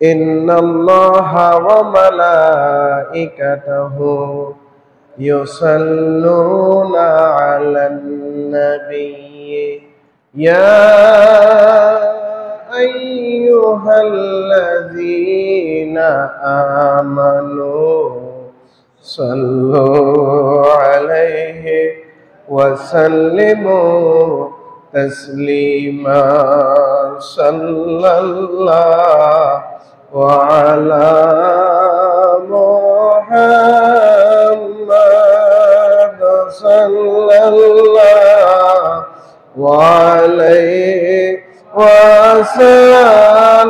إن الله وملائكته يصلون على النبي يا أيها الذين آمنوا صلوا عليه وسلموا تسليما صلى الله على محمد صلى الله عليه وسلم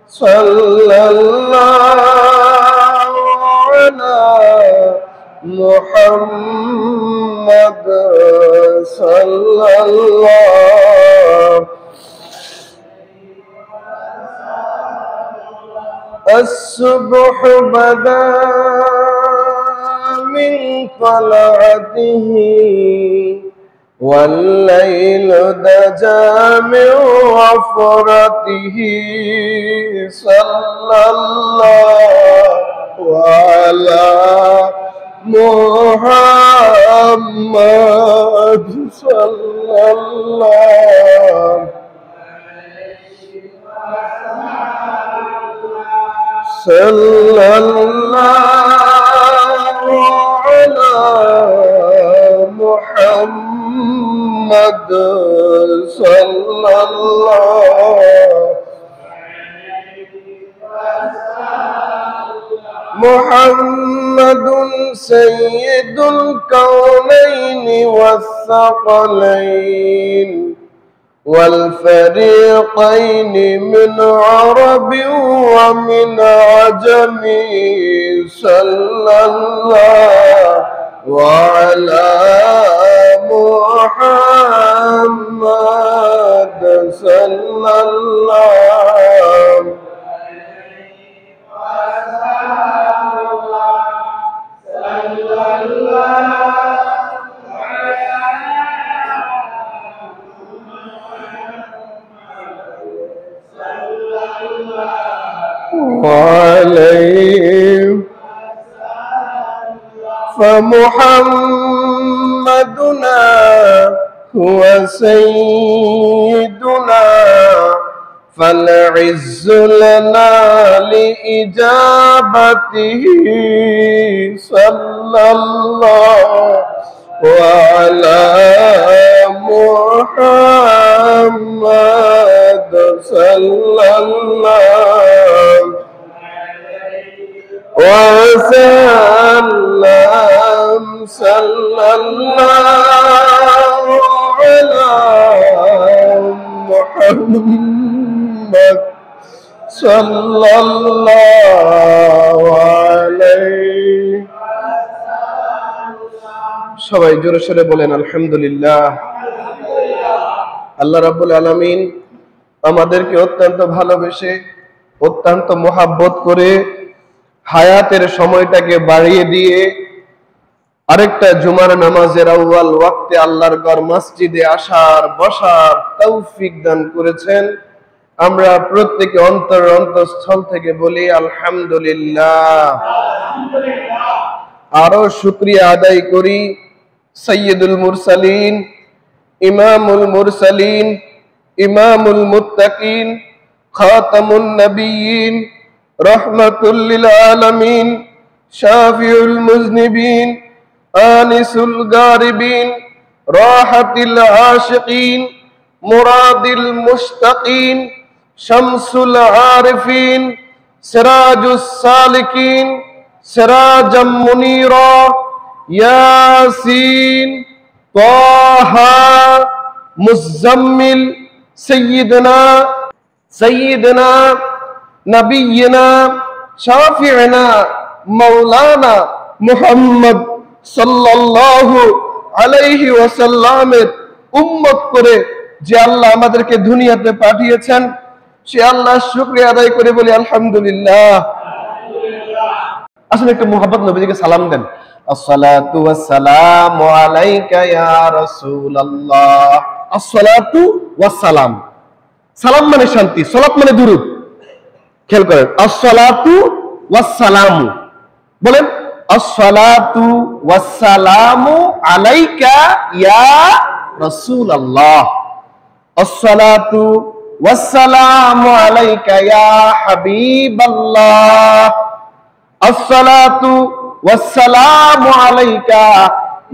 صلى الله على محمد صلى الله. الصبح بدا من طلعته والليل دجى من غفرته صلى الله على محمد صلى الله صلى الله على محمد صلى الله محمد سيد الكونين والثقلين والفريقين من عرب ومن عجم صلى الله على محمد صلى الله عليه فمحمدنا هو سيدنا فالعز لنا لإجابته صلى الله على محمد صلى الله وسلم صلى الله على محمد صلى الله عليه সবাই জোরে সোরে বলেন আলহামদুলিল্লাহ। আল্লাহ রাব্বুল আলামিন আমাদেরকে অত্যন্ত ভালোবেসে অত্যন্ত মহাব্বত করে হায়াতের সময়টাকে বাড়িয়ে দিয়ে আরেকটা জুমার নামাজের আউয়াল ওয়াক্তে আল্লাহর ঘর মসজিদে আসার বসার তৌফিক দান করেছেন। আমরা প্রত্যেকে অন্তঃস্থল থেকে বলি আলহামদুলিল্লাহ। আরো শুকরিয়া আদায় করি সাইয়্যিদুল মুরসালিন ইমামুল মুরসালিন ইমামুল মুত্তাকিন খাতামুন নবিয়্যিন রাহমাতুল লিল আলামিন শাফিউল মুজনিবিন আনিসুল গারিবিন রাহাতিল আশিকিন মুরাদিল মুশতাকিন শামসুল আরিফিন সিরাজুস সালিকিন সিরাজাম মুনীরা ইয়াসিন তাহা মুজাম্মিল সাইয়্যিদনা নবিয়্যিনা শাফি'না মাওলানা মুহাম্মদ সাল্লাল্লাহু আলাইহি ওয়াসাল্লামের উম্মত করে যে আল্লাহ আমাদেরকে দুনিয়াতে পাঠিয়েছেন সে আল্লাহর শুকরিয়া আদায় করে বলি আলহামদুলিল্লাহ। আসলে একটু মুহাব্বত নবীজিকে সালাম দেন। আসসালাতু ওয়াসসালামু আলাইকা ইয়া রাসূলুল্লাহ। আসসালাতু ওয়াসসালাম, সালাম মানে শান্তি, সালাত মানে দুরূদ। খেয়াল করেন, আসসালাতু ওয়াসসালামু, বলেন আসসালাতু ওয়াসসালামু আলাইকা ইয়া রাসূলুল্লাহ, আসসালাতু ওয়াসসালামু আলাইকা ইয়া হাবিবাল্লাহ, আসসালাতু ওয়াসসালামু আলাইকা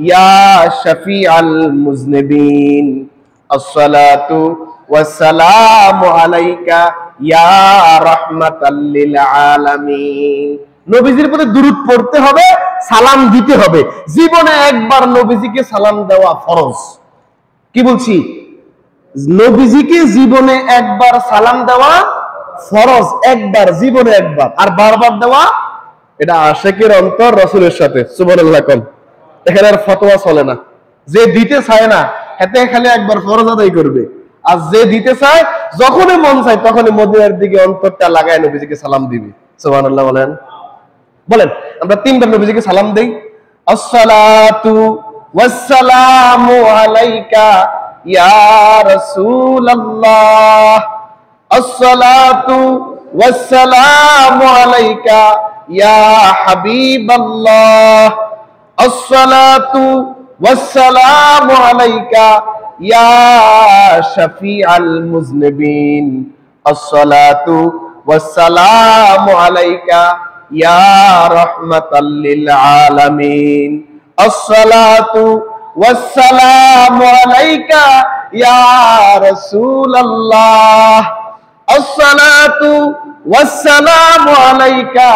ইয়া শাফিআল মুজনিবিন, আসসালাতু ওয়াসসালামু আলাইকা ইয়া রাহমাতাল লিল আলামিন। নবীজির প্রতি দুরূদ পড়তে হবে, সালাম দিতে হবে। জীবনে একবার নবীজিকে সালাম দেওয়া ফরজ। কি বলছি? নবীজিকে জীবনে একবার সালাম দেওয়া ফরজ, একবার, জীবনে একবার। আর বারবার দেওয়া এটা আশিকের অন্তর রাসূলের সাথে। সুবহানাল্লাহ কোন। এখানে আর ফতোয়া চলে না। যে দিতে চায় না এতে খালি একবার ফরজ আদায় করবে, আর যে দিতে চায় যখনই মন চায় তখনই মদিনার দিকে অন্তরটা লাগায় নবীজিকে সালাম দিবে। সুবহানাল্লাহ বলেন। বলেন আমরা তিনবার নবীজিকে সালাম দেই। আসসালাতু ওয়াসসালামু আলাইকা ইয়া রাসূলুল্লাহ, আসসালাতু ওয়াসসালামু আলাইকা ইয়া হাবিবাল্লাহ, আসসালাতু ওয়াসসালামু আলাইকা ইয়া শাফিআল মুজনিবিন, আসসালাতু ওয়াসসালামু আলাইকা ইয়া রাহমাতাল লিল আলামিন, আসসালাতু ওয়াসসালামু আলাইকা ইয়া রাসূলুল্লাহ, আসসালাতু ওয়াসসালামু আলাইকা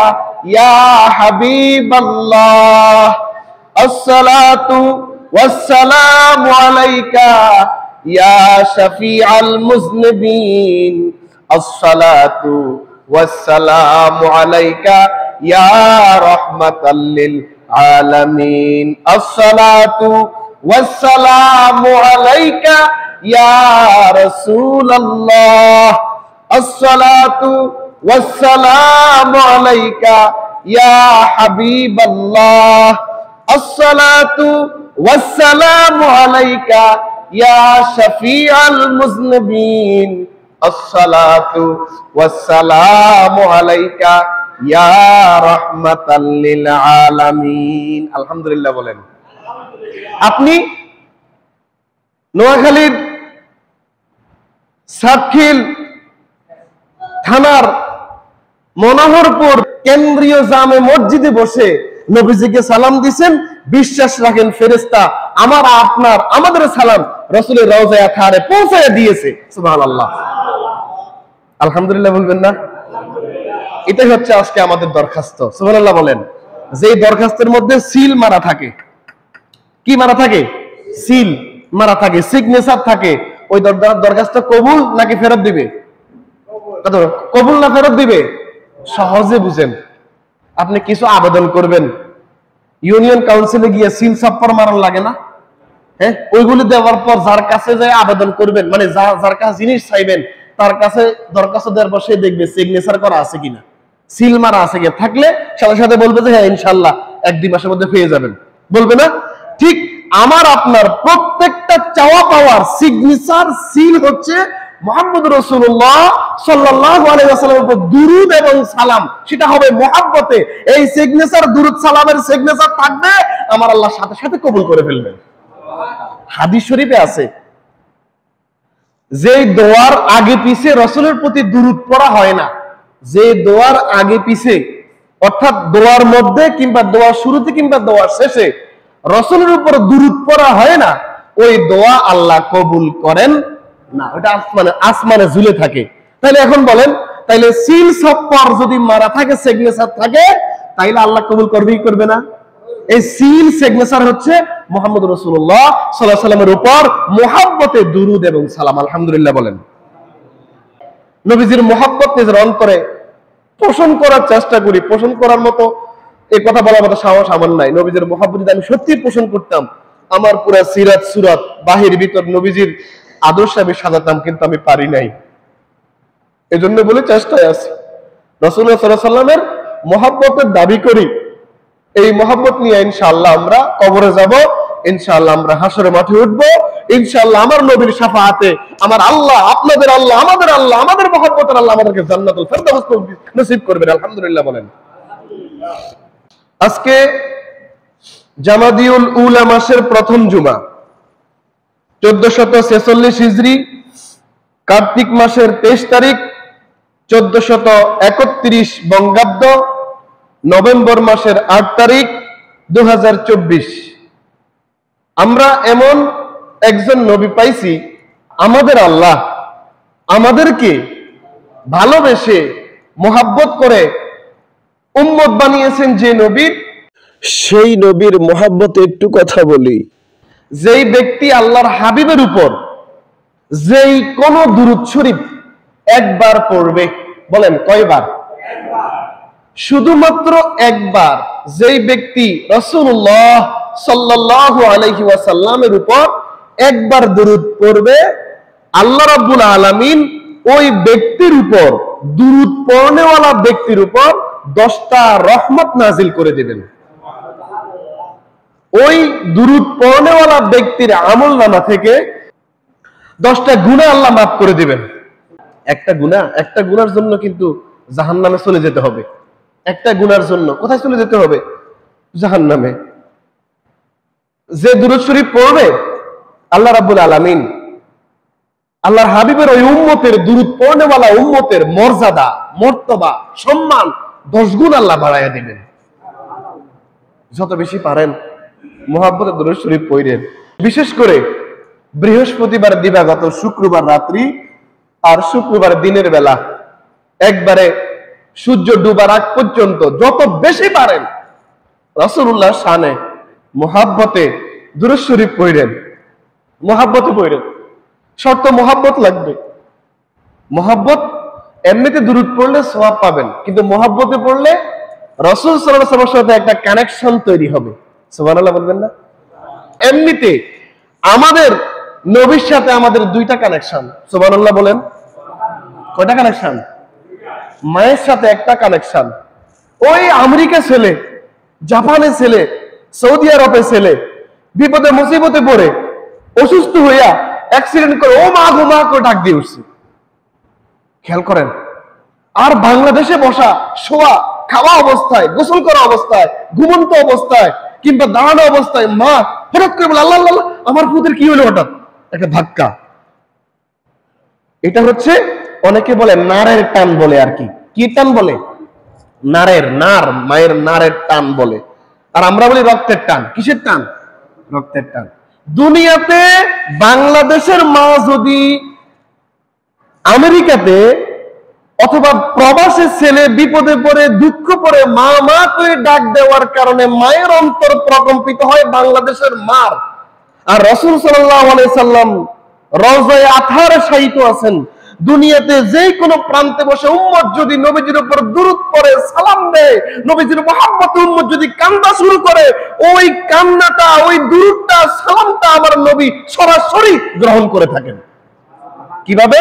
ইয়া হাবিবাল্লাহ, আসসালাতু ওয়াসসালামু আলাইকা ইয়া শাফিআল মুজনিবিন, আসসালাতু ওয়াসসালামু আলাইকা ইয়া রাহমাতাল লিল আলামিন, আসসালাতু ওয়াসসালামু আলাইকা ইয়া রাসূলুল্লাহ, আসসালাতু ওয়াসসালামু আলাইকা ইয়া হাবিবাল্লাহ, আসসালাতু ওয়াসসালামু আলাইকা ইয়া শাফিআল মুজনিবিন, আসসালাতু ওয়াসসালামু আলাইকা ইয়া রাহমাতাল লিল আলামিন। আলহামদুলিল্লাহ বলেন। আপনি নোয়াখালীর সাতখিল থানার মনোহরপুর কেন্দ্রীয় জামে মসজিদে বসে নবীজিকে সালাম দিবেন, বিশ্বাস রাখেন ফেরেশতা আমার আপনার আমাদের সালাম রাসূলের রওজায়ে আথারে পৌঁছায় দিয়েছে। সুবহানাল্লাহ, আলহামদুলিল্লাহ বলবেন না? এটাই হচ্ছে আজকে আমাদের দরখাস্ত। সুবহানাল্লাহ বলেন। যে দরখাস্তের মধ্যে সিল মারা থাকে, কি মারা থাকে? সিল মারা থাকে, সিগনেচার থাকে। ওই দরখাস্ত কবুল নাকি ফেরত দিবে? কবুল না ফেরত দিবে? সহজে বুঝেন। আপনি কিছু আবেদন করবেন, ইউনিয়ন কাউন্সিলে গিয়ে সিল ছাপ্পার মারান লাগে না? হ্যাঁ, ওইগুলি দেওয়ার পর যার কাছে যায় আবেদন করবেন, মানে যার কাছে জিনিস চাইবেন তার কাছে দরখাস্ত দেওয়ার পর সে দেখবে সিগনেচার করা আছে কিনা, সিল মারা আছে কিনা। থাকলে সাথে সাথে বলবে যে হ্যাঁ ইনশাআল্লাহ 1-2 মাসের মধ্যে পেয়ে যাবেন, বলবে না? ঠিক আমার আপনার প্রত্যেকটা চাওয়া পাওয়ার সিগনেচার সিল হচ্ছে মুহাম্মদ রাসূলুল্লাহ সাল্লাল্লাহু আলাইহি ওয়াসাল্লামের উপর দুরূদ এবং সালাম। সেটা হবে মুহাব্বতে। এই সিগনেচার দুরূদ সালামের সিগনেচার থাকবে, আমার আল্লাহ সাথে সাথে কবুল করে ফেলবেন। হাদিস শরীফে আছে যে দোয়ার আগে পিছে রাসূলের প্রতি দুরূদ পড়া হয় না, যে দোয়ার আগে পিছে অর্থাৎ দোয়ার মধ্যে কিংবা দোয়ার শুরুতে কিংবা দোয়ার শেষে রাসূলের উপর দুরূদ পড়া হয় না, ওই দোয়া আল্লাহ কবুল করেন না। ওটা আসমানে ঝুলে থাকে। তাহলে এখন বলেন, তাইলে সিল ছাপ্পার যদি মারা থাকে, সিগনেচার থাকে, তাইলে আল্লাহ কবুল করবে কি করবে না? এই সিল সিগনেচার হচ্ছে মুহাম্মদ রাসূলুল্লাহ সাল্লাল্লাহু আলাইহি ওয়াসাল্লামের উপর মুহাব্বতে দুরূদ এবং সালাম। আলহামদুলিল্লাহ বলেন। নবীজির মুহাব্বত নিজের অন্তরে পোষণ করার চেষ্টা করি। পোষণ করার মতো এই কথা বলার মতো সাহস আমার নাই। নবীজির মুহাব্বত যদি আমি সত্যি পোষণ করতাম, আমার পুরো সিরাত সুরাত বাহির ভিতর নবীজির আদর্শ আমি সাজাতাম, কিন্তু আমি পারি নাই। এজন্য বলে চেষ্টায় আছি। রাসূলুল্লাহ সাল্লাল্লাহু আলাইহি ওয়াসাল্লামের মুহাব্বতের দাবি করি। এই মহব্বত নিয়ে ইনশাআল্লাহ আমরা কবরে যাব, ইনশাআল্লাহ আমরা হাসরের মাঠে উঠবো, ইনশাআল্লাহ আমার নবীর শাফাআতে আমার আল্লাহ, আপনাদের আল্লাহ, আমাদের মহব্বতের আল্লাহ আমাদেরকে জান্নাতুল ফেরদাউস নসিব করবেন। আলহামদুলিল্লাহ বলেন। আজকে জামাদিউল উলা মাসের প্রথম জুমা, 1446 হিজরি, কার্তিক মাসের 23 তারিখ, 1431 বঙ্গাব্দ, নভেম্বর মাসের 8 তারিখ 2024। আমরা এমন একজন নবী পাইছি, আমাদের আল্লাহ আমাদেরকে ভালোবেসে মোহাব্বত করে উম্মত বানিয়েছেন যে নবীর, সেই নবীর মোহাব্বতে একটু কথা বলি। যেই ব্যক্তি আল্লাহর হাবিবের উপর যেই কোন দুরূদ শরীফ একবার পড়বে, বলেন কয়বার? শুধুমাত্র একবার। যেই ব্যক্তি রাসূলুল্লাহ সাল্লাল্লাহু আলাইহি ওয়াসাল্লামের উপর একবার দুরূদ পড়বে, আল্লাহ রাব্বুল আলামিন ওই ব্যক্তির উপর, দুরূদ পড়নেওয়ালা ব্যক্তির উপর 10টা রহমত নাজিল করে দিবেন। ওই দুরূদ পড়নেওয়ালা ব্যক্তির আমলনামা থেকে 10টা গুনাহ আল্লাহ মাফ করে দিবেন। একটা গুনার জন্য কিন্তু জাহান্নামে চলে যেতে হবে। একটা গুনার জন্য কোথায় চলে যেতে হবে? জাহান্নামে। যে দুরূদ শরীফ পড়বে, আল্লাহ রাব্বুল আলামিন আল্লাহর হাবিবের ওই উম্মতের, দুরূদ পড়নেওয়ালা উম্মতের মর্যাদা, মর্তবা, সম্মান 10 গুণ আল্লাহ বাড়াইয়া দিবেন। যত বেশি পারেন মুহাব্বতে দুরূদ শরীফ পড়েন। বিশেষ করে বৃহস্পতিবার দিবাগত, শুক্রবার রাত্রি আর শুক্রবার দিনের বেলা, একবারে সূর্য ডুবার আগ পর্যন্ত যত বেশি পারেন রাসূলুল্লাহ শানে মুহাব্বতে দুরূদ শরীফ পড়েন। মুহাব্বতে পড়েন। শর্ত মুহাব্বত লাগবে। মুহাব্বত, এমনিতে দুরূদ পড়লে সওয়াব পাবেন, কিন্তু মুহাব্বতে পড়লে রাসূল সাল্লাল্লাহু আলাইহি ওয়াসাল্লামের সাথে একটা কানেকশন তৈরি হবে। সুবহানাল্লাহ বলবেন না? এমনিতে আমাদের নবীর সাথে আমাদের 2টা কানেকশন। সুবহানাল্লাহ বলেন। কয়টা কানেকশন? মায়ের সাথে একটা কানেকশন। ওই আমেরিকা ছেলে, জাপানে ছেলে, সৌদি আরবে ছেলে বিপদে মুসিবতে পড়ে অসুস্থ হইয়া অ্যাক্সিডেন্ট করে ও মা গো মা করে ডাক দিয়ে উঠছে। খেয়াল করেন। আর বাংলাদেশে বসা, শোয়া, খাওয়া অবস্থায়, গোসল করা অবস্থায়, ঘুমন্ত অবস্থায় কিংবা দাঁড়ানো অবস্থায় মা হঠাৎ করে বলে, আল্লাহ আল্লাহ, আমার পুত্রের কি হলো হঠাৎ? একটা ধাক্কা। এটা হচ্ছে অনেকে বলে নারের টান বলে। আর কি টান বলে? নারের, মায়ের নারের টান বলে। আর আমরা বলি রক্তের টান। কিসের টান? রক্তের টান। দুনিয়াতে বাংলাদেশের মা যদি আমেরিকাতে অথবা প্রবাসী ছেলে বিপদে পড়ে, দুঃখ পড়ে মা মা করে ডাক দেওয়ার কারণে মায়ের অন্তর প্রকম্পিত হয় বাংলাদেশের মার। আর রাসূল সাল্লাল্লাহু আলাইহি সাল্লাম রওজায়ে আতহারে শায়িত আছেন। দুনিয়াতে যে কোনো প্রান্তে বসে উম্মত যদি নবীজির উপর দুরূদ পড়ে, সালাম দেয়, নবীজির মহব্বতে উম্মত যদি কান্না শুরু করে, ওই কান্নাটা, ওই দুরূদটা, সালামটা আমার নবী সরাসরি গ্রহণ করে থাকেন। কিভাবে?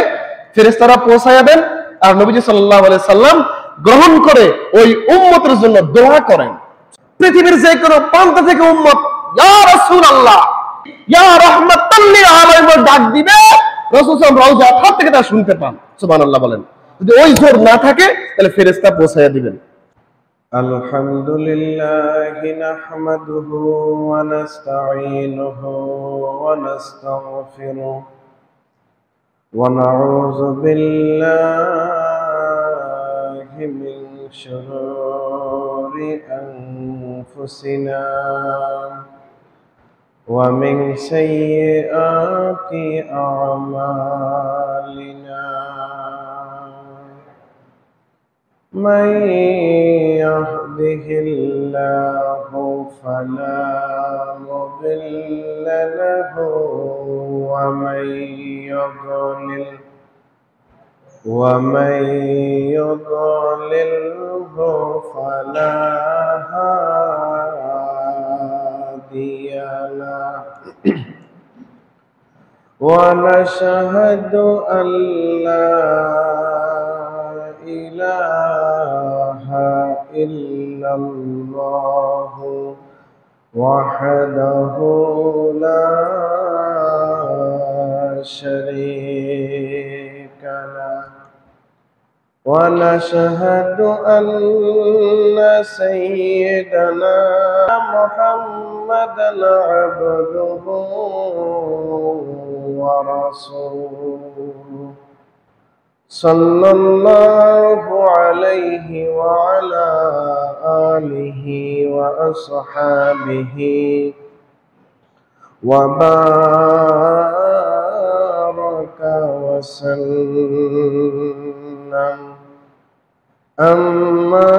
ফেরেশতারা পৌঁছায়া দেন আর নবীজি সাল্লাল্লাহু আলাইহি সাল্লাম গ্রহণ করে ওই উম্মতের জন্য দোয়া করেন। পৃথিবীর যে কোনো প্রান্ত থেকে উম্মত ইয়া রাসূলুল্লাহ, ইয়া রাহমাতাল লিল আলামিন ডাক দিবে, রাসূল সাল্লাল্লাহু আলাইহি ওয়াসাল্লাম হাত থেকে তা শুনতে পান। সুবহানাল্লাহ বলেন। যদি ওই জোর না থাকে তাহলে ফেরেশতা পৌঁছায়া দিবেন। আলহামদুলিল্লাহি নাহমাদুহু ওয়া নাস্তাঈনুহু ওয়া নাস্তাগফিরুহু ونعوذ بالله من شرور أنفسنا ومن سيئات أعمالنا من يهده الله فلا مضل له ومن يضلله فلا هادي له ونشهد أن لا إله إلا الله وحده لا شريك له ونشهد أن سيدنا محمدا عبده ورسوله صلى الله عليه وعلى آله وأصحابه وبارك وسلم أما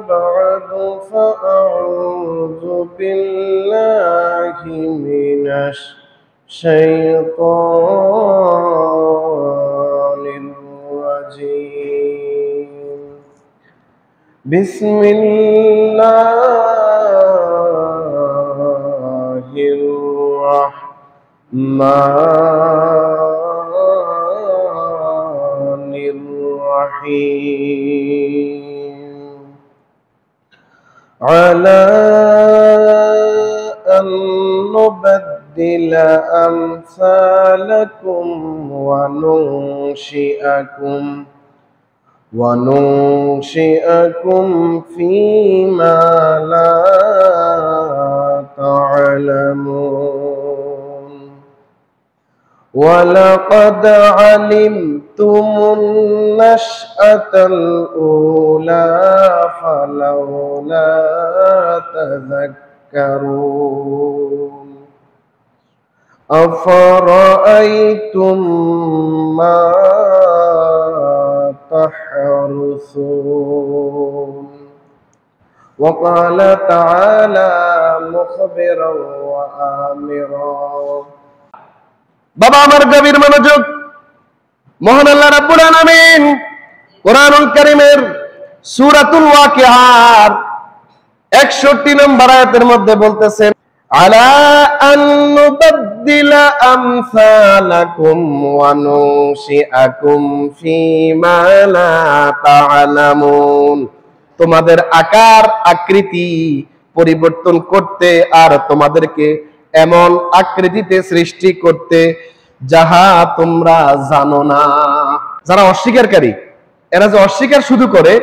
بعد فأعوذ بالله من الشيطان الرجيم بسم الله الرحمن الرحيم على أن نبدل أمثالكم وننشئكم فيما لا تعلمون ولقد علمتم النشأة الأولى فلولا تذكرون أفرأيتم ما تحرثون وقال تعالى مخبرا وآمرا বাবা আমার গভীর মনোযোগ মহান আল্লাহ রাব্বুল আলামিন কোরআনুল কারীমের সূরাতুল ওয়াকিআর 61 নম্বর আয়াতের মধ্যে বলতেছেন আলা আন নুবাদদিলা আমসালাকুম ওয়া নুশিআকুম ফীমা লা তা'লামুন তোমাদের আকার আকৃতি পরিবর্তন করতে আর তোমাদেরকে এমন আকৃতিতে সৃষ্টি করতে যাহা তোমরা জানো না। যারা অস্বীকারী এরা যে অস্বীকার শুধু করে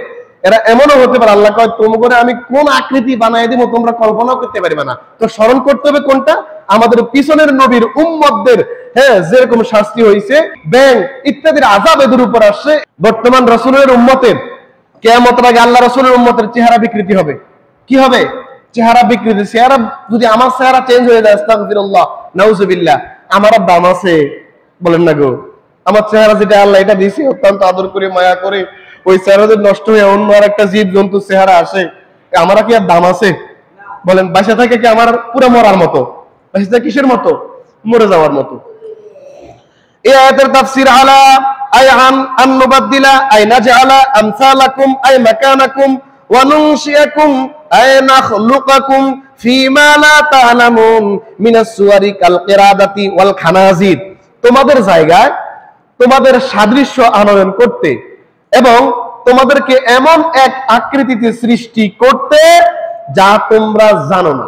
এরা এমনও হতে পারে আল্লাহ কয় তোমাকে আমি কোন আকৃতি বানাই দিব তোমরা কল্পনাও করতে পারবে না। তো স্মরণ করতে হবে কোনটা আমাদের পিছনের নবীর উম্মতদের যেরকম শাস্তি হয়েছে ব্যাং ইত্যাদির আযাব এদের উপর আসছে বর্তমান রাসূলের উম্মতের কিয়ামতের আগে আল্লাহ রাসূলের উম্মতের চেহারা বিকৃতি হবে। কি হবে? চেহারা বিকৃতি। চেহারা যদি আমার চেহারা চেঞ্জ হয়ে যায় আস্তাগফিরুল্লাহ নাউজুবিল্লাহ আমার দাম আছে বলেন না গো আমার চেহারা যেটা আল্লাহ এটা দিয়েছে অত্যন্ত আদর করে মায়া করে ওই চেহারা যদি নষ্ট হয়ে অন্য আর একটা জীব জন্তু চেহারা আসে আমার কি আর দাম আছে বলেন? বাসা থাকে কি আমার পুরো মরার মতো? বাসা থাকে কিসের মতো? মরে যাওয়ার মতো। এই আয়াতের তাফসীর আলা আয়ান আন নুবাদদিলা আই নাজআলা আমসালাকুম আই মাকানাকুম ওয়া নুনশিয়াকুম আই নাখলুকাকুম ফীমা লা তা'লামুন মিনাস সুওয়ারি কাল কিরাদাতি ওয়াল খানাজির তোমাদের জায়গায় তোমাদের সাদৃশ্য আনয়ন করতে এবং তোমাদেরকে এমন এক আকৃতিতে সৃষ্টি করতে যা তোমরা জানো না।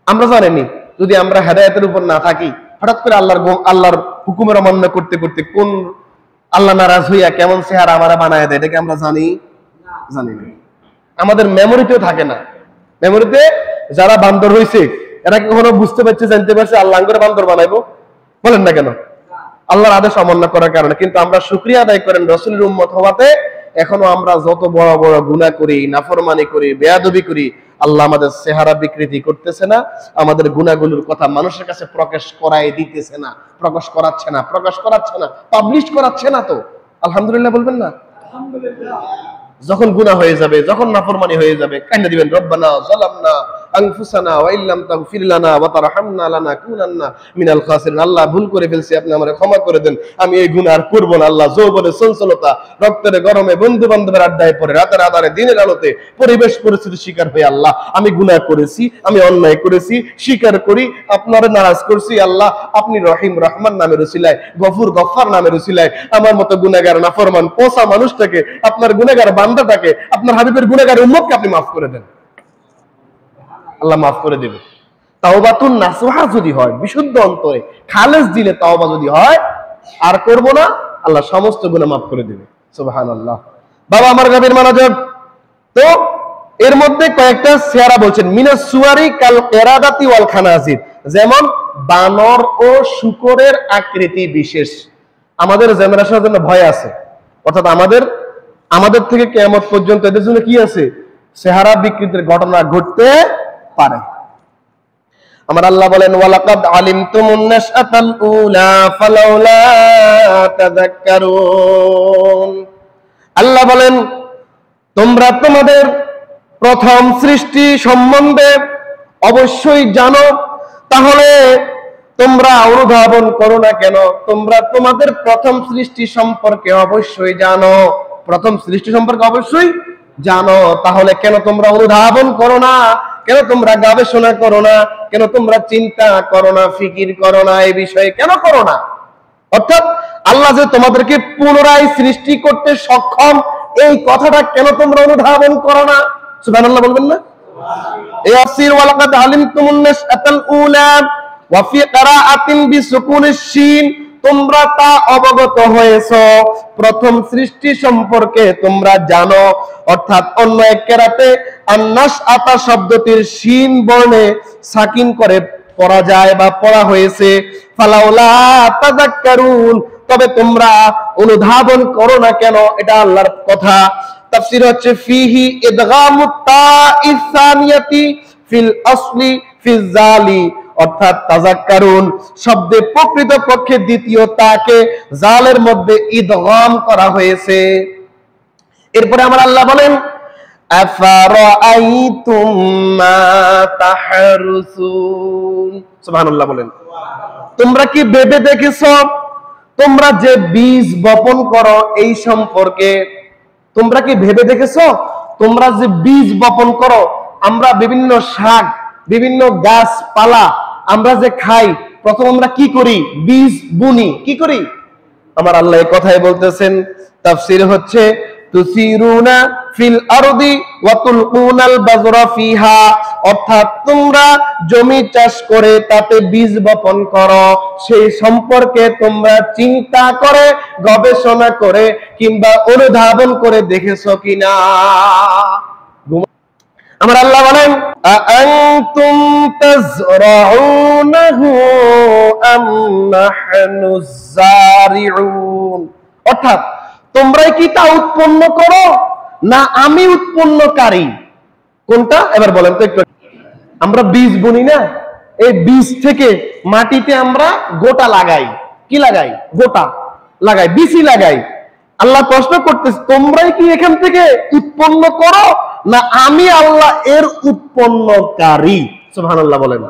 আমরা জানিনি যদি আমরা হেদায়েতের উপর না থাকি হঠাৎ করে আল্লাহর হুকুমের অমান্য করতে করতে কোন আল্লাহ নারাজ হইয়া কেমন চেহারা আমরা বানায় দেয় এটাকে আমরা জানি না। আমাদের মেমোরিতেও থাকে না। মেমোরিতে যারা বান্দর হয়েছে এরা কি কখনো বুঝতে পারছে জানতে পারছে আল্লাহ করে বান্দর বানাইবো? বলেন না কেন? আল্লাহর আদেশ অমান্য করার কারণে। কিন্তু আমরা শুকরিয়া আদায় করেন রাসূলের উম্মত হওয়াতে এখনো আমরা যত বড় বড় গুনাহ করি নাফরমানি করি বেয়াদবি করি আল্লাহ আমাদের চেহারা বিকৃতি করতেছে না, আমাদের গুনাহগুলোর কথা মানুষের কাছে প্রকাশ করাই দিতেছে না, প্রকাশ করাচ্ছে না, পাবলিশ করাচ্ছে না। তো আলহামদুলিল্লাহ বলবেন না? আলহামদুলিল্লাহ। যখন গুনাহ হয়ে যাবে যখন নাফরমানি হয়ে যাবে কান্না দিবেন রব্বানা যালামনা আনফুসানা ওয়া ইল্লাম তাগফির লানা ওয়া তারহামনা লানাকুনান্না মিনাল খাসিরিন। আল্লাহ ভুল করে ফেলছি আপনি আমারে ক্ষমা করে দেন, আমি এই গুনাহ আর করব না। আল্লাহ যৌবনে চঞ্চলতা রক্তের গরমে বন্ধু বান্ধবের আড্ডায় পড়ে রাতের আধারে দিনের আলোতে পরিবেশ পরিস্থিতি শিকার হয়ে আল্লাহ আমি গুনাহ করেছি, আমি অন্যায় করেছি, স্বীকার করি আপনারে নারাজ করছি। আল্লাহ আপনি রহিম রহমান নামের উসিলায় গফুর গফফার নামের উসিলায় আমার মতো গুনাহগার নাফরমান পোষা মানুষটাকে আপনার গুনাহগার বান্দাটাকে আপনার হাবিবের গুনাহগার উম্মতকে আপনি মাফ করে দেন। আল্লাহ মাফ করে দেবে। তাওবাতুন নাসুহা যদি হয়, বিশুদ্ধ অন্তরে খালেস দিলে তাওবা যদি হয়, আর করব না, আল্লাহ সমস্ত গুনাহ মাফ করে দেবে। সুবহানাল্লাহ। বাবা আমার গাবির মানাজব, তো এর মধ্যে কয়েকটা সিয়ারা বলছেন, মিনাস সুয়ারি কাল কিরাদাতি ওয়াল খানাজির, যেমন বানর ও শূকরের আকৃতি বিশেষ। আমাদের জেনারেশনের জন্য ভয় আছে, অর্থাৎ আমাদের থেকে কিয়ামত পর্যন্ত এদের জন্য কি আছে, চেহারা বিকৃতির ঘটনা ঘটতে পারে। আমার আল্লাহ বলেন, ওয়ালাকাদ আলিমতুমুন নাশআতাল উলা ফালাউলা তাযাক্কারুন। আল্লাহ বলেন, তোমরা তোমাদের প্রথম সৃষ্টি সম্বন্ধে অবশ্যই জানো, তাহলে তোমরা অনুধাবন করো না কেন? তোমরা তোমাদের প্রথম সৃষ্টি সম্পর্কে অবশ্যই জানো, প্রথম সৃষ্টি সম্পর্কে অবশ্যই জানো, তাহলে কেন তোমরা অনুধাবন করো না? কেন তোমরা গবেষণা করো না? কেন তোমরা চিন্তা করো না, ফিকির করো না এই বিষয়ে কেন করো না? অর্থাৎ আল্লাহ যে তোমাদেরকে পুনরায় সৃষ্টি করতে সক্ষম, এই কথাটা কেন তোমরা অনুধাবন করো না? সুবহানাল্লাহ বলবেন না? এই তাফসীর ওয়ালাকাদ আলিমতুমুন নাশআতাল উলা ওয়া ফি কিরাআতিন বিসুকুনিশ শিন, তোমরা তা অবগত হয়েছো, প্রথম সৃষ্টি সম্পর্কে তোমরা জানো। অর্থাৎ অন্য এক কেরাতে আন-নাশআতা শব্দটির শিন বর্ণে সাকিন করে পড়া যায় বা পড়া হয়েছে, ফালাউলা তাযাক্কারুন, তবে তোমরা অনুধাবন করো না কেন? এটা আল্লাহর কথা। তাফসীর হচ্ছে ফিহি ইদগামুত তা'ইস সানিয়াতি ফিল আসলি ফিজ জালি, অর্থাৎ তাযাক্কারুন শব্দে প্রকৃতপক্ষে দ্বিতীয় তাকে জালের মধ্যে ইদগাম করা হয়েছে। এরপরে আমার আল্লাহ বলেন, আফারাআইতুম মা তাহরুসুন। সুবহানাল্লাহ বলেন, তোমরা কি ভেবে দেখেছো, তোমরা যে বীজ বপন করো এই সম্পর্কে? তোমরা কি ভেবে দেখেছো, তোমরা যে বীজ বপন করো? আমরা বিভিন্ন শাক, বিভিন্ন গাছপালা আমরা যে খাই, প্রথম আমরা কি করি? বীজ বুনি। কি করি? আমার আল্লাহ এই কথাই বলতেছেন। তাফসীর হচ্ছে তুসিরুনা ফিল আরদি ওয়া তুলকুনাল বাযরা ফিহা, অর্থাৎ তোমরা জমি চাষ করে তাতে বীজ বপন করো, সেই সম্পর্কে তোমরা চিন্তা করে, গবেষণা করে কিংবা অনুধাবন করে দেখেছো কিনা? আমার আল্লাহ বলেন, আআনতুম তাজরাউনাহু আম নাহনুজ জারিউন, অর্থাৎ তোমরাই কি তা উৎপন্ন করো না আমি উৎপন্নকারী? কোনটা এবার বলেন তো একটু। আমরা বীজ বুনি না, এই বীজ থেকে মাটিতে আমরা গোটা লাগাই। কি লাগাই? গোটা লাগাই, বীজই লাগাই। আল্লাহ প্রশ্ন করতেছে, তোমরাই কি এখান থেকে উৎপন্ন করো না আমি আল্লাহ এর উৎপন্নকারী? সুবহানাল্লাহ বলেন।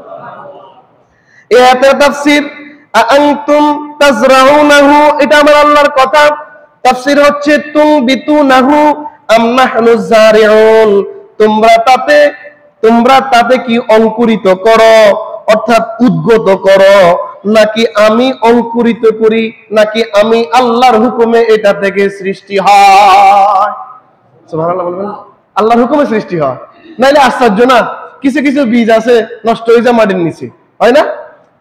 এই আয়াতের তাফসীর আআনতুম তাজরাউনাহু, এটা আমার আল্লাহর কথা। তাফসীর হচ্ছে তুমবিতুনাহু আম নাহনুজ জারিউন, তোমরা তাতে কি অঙ্কুরিত করো, অর্থাৎ উদ্গত করো, নাকি আমি অঙ্কুরিত করি, নাকি আমি আল্লাহর হুকুমে এটা থেকে সৃষ্টি হয়? সুবহানাল্লাহ বলবেন। আল্লাহর হুকুমে সৃষ্টি হয়, নাইলে আশ্চর্য না? কিছু কিছু বীজ আছে নষ্ট হয়ে যায় মাটির নিচে, হয় না?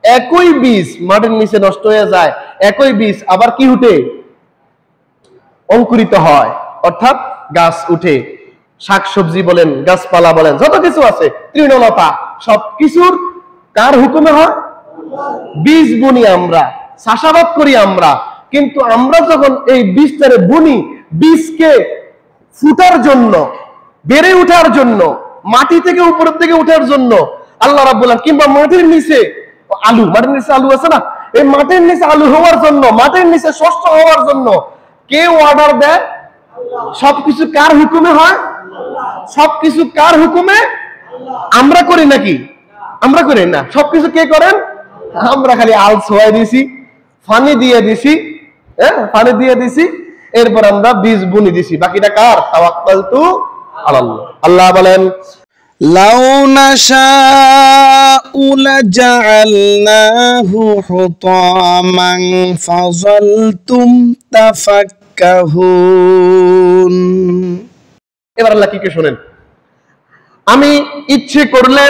একই বীজ মাটির নিচে নষ্ট হয়ে যায়, একই বীজ আবার কি উঠে? অঙ্কুরিত হয়, অর্থাৎ গাছ উঠে। শাকসবজি বলেন, গাছপালা বলেন, যত কিছু আছে, তৃণলতা, সবকিছুর কার হুকুমে হয়? বীজ বুনি আমরা, চাষাবাদ করি আমরা, কিন্তু আমরা যখন এই বীজটারে বুনি, বীজকে ফুটার জন্য, বেড়ে ওঠার জন্য, মাটি থেকে উপরের দিকে ওঠার জন্য আল্লাহ রাব্বুল আলামিন, কিংবা মাটির নিচে আলু, মাটির নিচে আলু আছে না, এই মাটির নিচে আলু হওয়ার জন্য, মাটির নিচে শস্য হওয়ার জন্য কে অর্ডার দেয়? সবকিছু কার হুকুমে হয়? সবকিছু কার হুকুমে? আমরা করি নাকি? আমরা করি না। সবকিছু কে করেন? আমরা খালি আল ছোঁয়াই দিছি, পানি দিয়ে দিছি, পানি দিয়ে দিছি, এরপর আমরা বীজ বুনি দিছি, বাকিটা কার? তাওয়াক্কালতু আলাল্লাহ। আল্লাহ বলেন, লাউ নাশাউ লাজআলনাহু হুতামান ফাযালতুম তাফাক্কাহুন। এবার আল্লাহ কি কে শোনেন, আমি ইচ্ছে করলে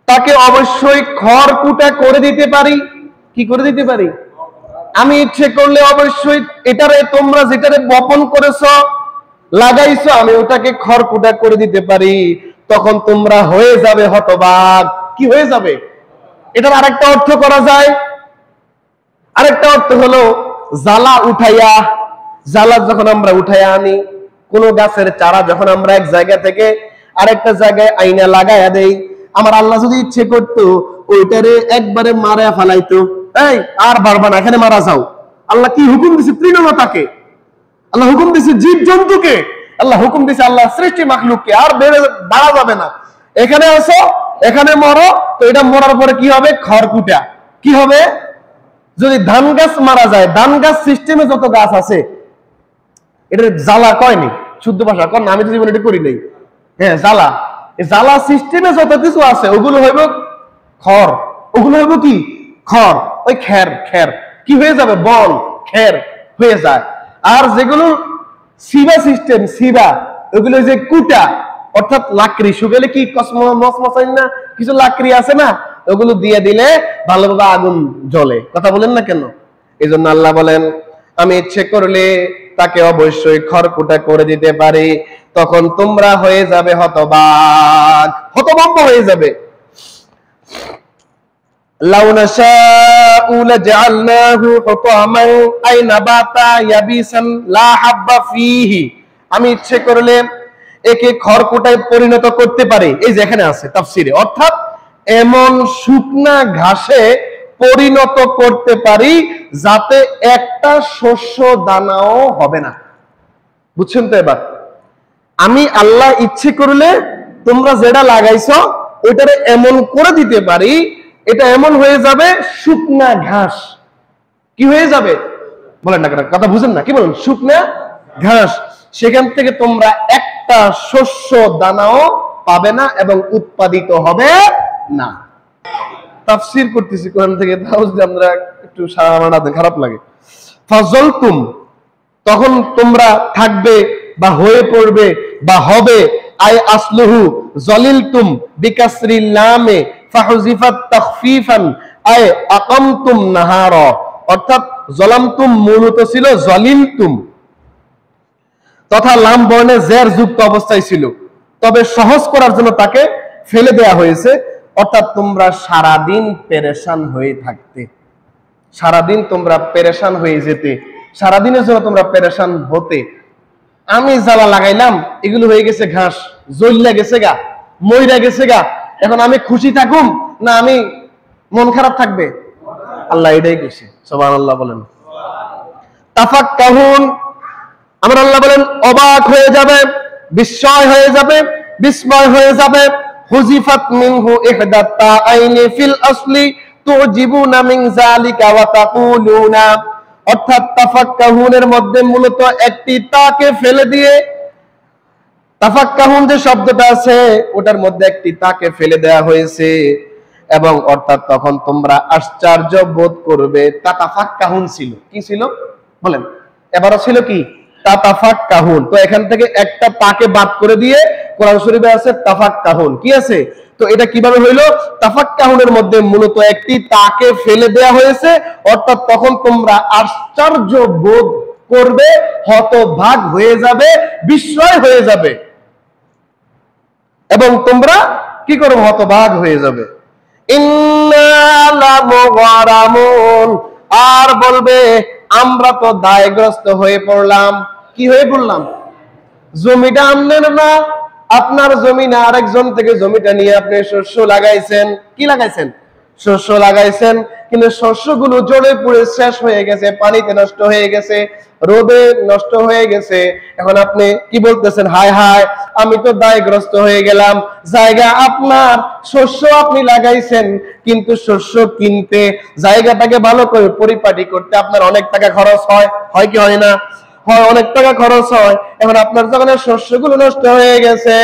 তাকে অবশ্যই খড়কুটা করে দিতে পারি। কি করে দিতে পারি? আমি ইচ্ছে করলে অবশ্যই এটারে তোমরা যেটারে বপন করেছো, লাগাইছো, আমি ওটাকে খড়কুটা করে দিতে পারি। তখন তোমরা হয়ে যাবে হতবাক। কি হয়ে যাবে? এটার আরেকটা অর্থ করা যায়। আরেকটা অর্থ হলো জ্বালা উঠাইয়া, জ্বালা যখন আমরা উঠাইয়া আনি, কোন গাছের চারা যখন আমরা এক জায়গা থেকে আরেকটা জায়গায় আইনা লাগাইয়া দেই, আমার আল্লাহ যদি ইচ্ছে করতো ওইটারে একবারে মারা ফেলাইতো, এই আর বারবার এখানে মারা যাও। আল্লাহ কি হুকুম দিছে? তৃণলতাকে আল্লাহ হুকুম দিছে, জীব জন্তুকে আল্লাহ হুকুম দিছে, আল্লাহ সৃষ্টি মাখলুককে আর বাড়া যাবে না, এখানে আসো, এখানে মরো। তো এটা মরার পরে কি হবে? খড়কুটা। কি হবে? যদি ধান গাছ মারা যায়, ধান গাছ সিস্টেমে যত গাছ আছে, এটা জ্বালা কয়নি, শুদ্ধ ভাষা কর না, আমি তো জীবনে এটা করি নাই। হ্যাঁ, জ্বালা, জ্বালা সিস্টেমে যত কিছু আছে ওগুলো হইব খড়। ওগুলো হইব কি? খড়। ওই খের, খের কি হয়ে যাবে? বল, খের হয়ে যায়। আর যেগুলো সিবা সিস্টেম, সিবা, ওগুলো যে কুটা, অর্থাৎ লাকড়ি, শুকালে কি মশমশাই না কিছু লাকড়ি আছে না, ওগুলো দিয়ে দিলে ভালোভাবে আগুন জ্বলে। কথা বলেন না কেন? এই জন্য আল্লাহ বলেন, আমি ইচ্ছে করলে তাকে অবশ্যই খড়কুটা করে দিতে পারি। তখন তোমরা হয়ে যাবে হতবাক, হতভম্ব হয়ে যাবে। লাউ নাশাউ লাজআলনাহু হুতামান আই নাবাতা ইয়াবিসান লা হাব্বা ফীহি। আমি ইচ্ছে করলে একে খড়কুটায় পরিণত করতে পারি। এই যে এখানে আছে তাফসীরে, অর্থাৎ এমন শুকনা ঘাসে পরিণত করতে পারি যাতে একটা শস্য দানাও হবে না। বুঝছেন তো? এবার আমি আল্লাহ ইচ্ছে করলে তোমরা যেটা লাগাইছো ওইটারে এমন করে দিতে পারি, এটা এমন হয়ে যাবে শুকনা ঘাস। কি হয়ে যাবে? বলেন না, কথা বুঝেন না? কি বলেন? শুকনা ঘাস। সেখান থেকে তোমরা একটা শস্য দানাও পাবে না এবং উৎপাদিত হবে না। তাফসীর করতেছি কোরআন থেকে, তাও যদি আমরা একটু সারানা দেন খারাপ লাগে। ফাজলতুম, তখন তোমরা থাকবে বা হয়ে পড়বে বা হবে। আই আসলুহু জলিলতুম বিকাসরিল লামে ফাহুজিফাত তাখফিফান আই আকামতুম নাহারা। অর্থাৎ জলামতুম মূলত ছিল জলিলতুম, তথা লাম বর্ণে জের যুক্ত অবস্থায় ছিল, তবে সহজ করার জন্য তাকে ফেলে দেয়া হয়েছে। অর্থাৎ তোমরা সারাদিন পেরেশান হয়ে থাকতে, সারাদিন তোমরা পেরেশান হয়ে যেতে, সারাদিনের জন্য তোমরা পেরেশান হতে। আমি জ্বালা লাগাইলাম, এগুলো হয়ে গেছে ঘাস, জ্বললা গেছে গা, মইরা গেছে গা। এখন আমি খুশি থাকুম না আমি মন খারাপ থাকবে? আল্লাহ এটাই কইছে। সুবহানাল্লাহ বলেন। তাফাক্কাহুন, আমার আল্লাহ বলেন অবাক হয়ে যাবে, বিস্ময় হয়ে যাবে, বিস্ময় হয়ে যাবে। হুজিফাত মিনহু ইহদাত তাআইনি ফিল আসলি তুজিবুনা মিন যালিকা ওয়া তাকুলুনা। অর্থাৎ তাফাক্কাহুনের মধ্যে মূলত একটি তাকে ফেলে দিয়ে, তাফাক্কাহুন যে শব্দটা আছে ওটার মধ্যে একটি তাকে ফেলে দেয়া হয়েছে, এবং অর্থাৎ তখন তোমরা আশ্চর্য বোধ করবে। তাফাক্কাহুন ছিল কি? ছিল বলেন, এবারও ছিল কি? তাফাক্কাহুন। তো এখান থেকে একটা তাকে বাদ করে দিয়ে কোরআন শরীফে আছে তাফাক্কাহুন। কি আছে? তো এটা কিভাবে হইলো? তাফাক্কাহুনের মধ্যে মূলত একটি তাকে ফেলে দেয়া হয়েছে, অর্থাৎ তখন তোমরা আশ্চর্য বোধ করবে, হতভাগ হয়ে যাবে, বিস্ময় হয়ে যাবে, এবং তোমরা কি করবে? হতভাগ হয়ে যাবে। ইন্না লামুগারামুন, আর বলবে আমরা তো দায়গ্রস্ত হয়ে পড়লাম। কি হয়ে পড়লাম? জমিটা আমনের না, আপনার জমি না, আরেকজন থেকে জমিটা নিয়ে আপনি শস্য লাগাইছেন। কি লাগাইছেন? শস্য লাগাইছেন, কিন্তু শস্যগুলো জলে পুড়ে শেষ হয়ে গেছে, পানিতে নষ্ট হয়ে গেছে, রোদে নষ্ট হয়ে গেছে। এখন আপনি কি বলতেছেন? হায় হায়, আমি তো দায়গ্রস্ত হয়ে গেলাম। জায়গা আপনার, শস্য আপনি লাগাইছেন, কিন্তু শস্য কিনতে, জায়গাটাকে ভালো করে পরিপাটি করতে আপনার অনেক টাকা খরচ হয়। হয় কি হয় না? হয়, অনেক টাকা খরচ হয়। এখন আপনার যখন শস্যগুলো নষ্ট হয়ে গেছে,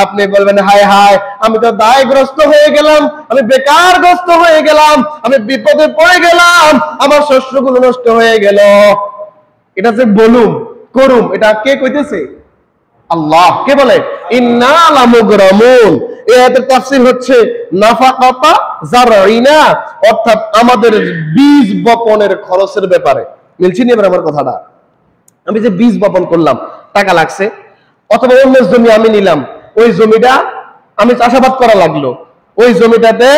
আপনি বলবেন হায় হায়, আমি তো দায়গ্রস্ত হয়ে গেলাম, আমি বেকারগ্রস্ত হয়ে গেলাম, আমি বিপদে পড়ে গেলাম, আমার শস্যগুলো নষ্ট হয়ে গেল। এটা যে বলুম করুম, এটা কে কইতেছে? আল্লাহ। কে বলে? ইন্না লামুগরামুন, এই আয়াতের তাফসীর হচ্ছে নাফাকাতা জারইনা, অর্থাৎ আমাদের বীজ বপনের খরচের ব্যাপারে। মিলছে নি এবার আমার কথাটা? আমি যে বীজ বপন করলাম, টাকা লাগছে, অথবা অন্য জমি আমি নিলাম, ওই জমিটা আমি চাষাবাদ করা লাগলো, ওই জমিটাতে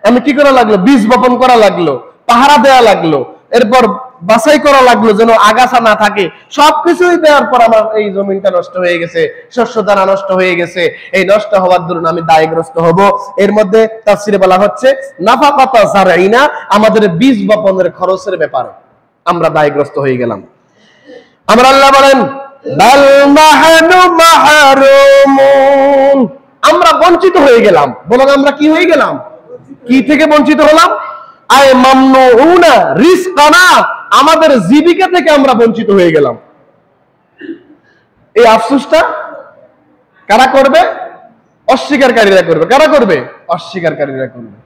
আমি কি করা লাগলো, বীজ বপন করা লাগলো, পাহারা দেওয়া লাগলো, এরপর বাছাই করা লাগলো যেন আগাছা না থাকে, সবকিছুই দেওয়ার পর আমার এই জমিটা নষ্ট হয়ে গেছে, শস্য দানা নষ্ট হয়ে গেছে। এই নষ্ট হওয়ার দরুন আমি দায়গ্রস্ত হব। এর মধ্যে তাফসীরে বলা হচ্ছে নাফাকাতা জারইনা, আমাদের বীজ বপনের খরচের ব্যাপারে আমরা দায়গ্রস্ত হয়ে গেলাম। আমরা আল্লাহ বলেন বাল নাহনু মাহরুমুন, আমরা বঞ্চিত হয়ে গেলাম। বলুন আমরা কি হয়ে গেলাম? কি থেকে বঞ্চিত হলাম? আয় মামনুউনা রিজকানা, আমাদের জীবিকা থেকে আমরা বঞ্চিত হয়ে গেলাম। এই আফসোসটা কারা করবে? অস্বীকারীরা করবে। কারা করবে? অস্বীকারীরা করবে।